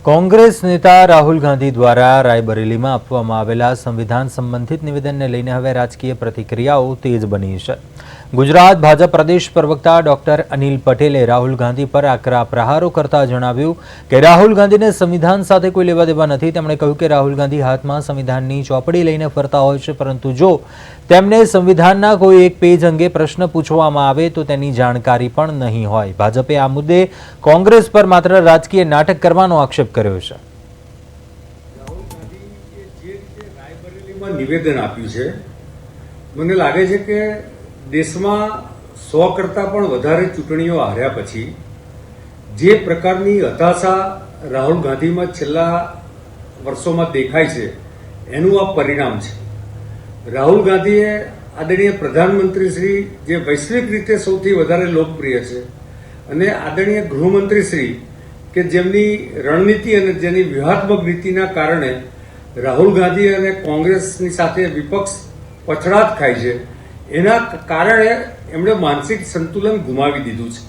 કોંગ્રેસ નેતા રાહુલ ગાંધી દ્વારા રાયબરેલીમાં આપવામાં આવેલા સંવિધાન સંબંધિત નિવેદનને લઈને હવે રાજકીય પ્રતિક્રિયાઓ તેજ બની છે। ગુજરાત ભાજપ પ્રદેશ પ્રવક્તા ડોક્ટર અનિલ પટેલે રાહુલ ગાંધી પર આકરા પ્રહારો કરતા જણાવ્યું કે રાહુલ ગાંધીને સંવિધાન સાથે કોઈ લેવા દેવા નથી। તેમણે કહ્યું કે રાહુલ ગાંધી હાથમાં સંવિધાનની ચોપડી લઈને ફરતા હોય છે, પરંતુ જો તેમને સંવિધાનના કોઈ એક પેજ અંગે પ્રશ્ન પૂછવામાં આવે તો તેની જાણકારી પણ નહીં હોય। ભાજપે આ મુદ્દે કોંગ્રેસ પર માત્ર રાજકીય નાટક કરવાનો આક્ષેપ કર્યો છે। રાહુલ ગાંધીએ જે રીતે રાયબરેલીમાં નિવેદન આપ્યું છે, મને લાગે છે કે દેશમાં 100 કરતાં પણ વધારે ચૂંટણીઓ હાર્યા પછી જે પ્રકારની હતાશા રાહુલ ગાંધીમાં છેલ્લા વર્ષોમાં દેખાય છે, એનું આ પરિણામ છે। રાહુલ ગાંધીએ આદરણીય પ્રધાનમંત્રી શ્રી, જે વૈશ્વિક રીતે સૌથી વધારે લોકપ્રિય છે, અને આદરણીય ગૃહમંત્રી શ્રી કે જેમની રણનીતિ અને જેની વ્યૂહાત્મક નીતિના કારણે રાહુલ ગાંધી અને કોંગ્રેસની સાથે વિપક્ષ પછડાટ ખાય છે, એના કારણે એમણે માનસિક સંતુલન ગુમાવી દીધું છે।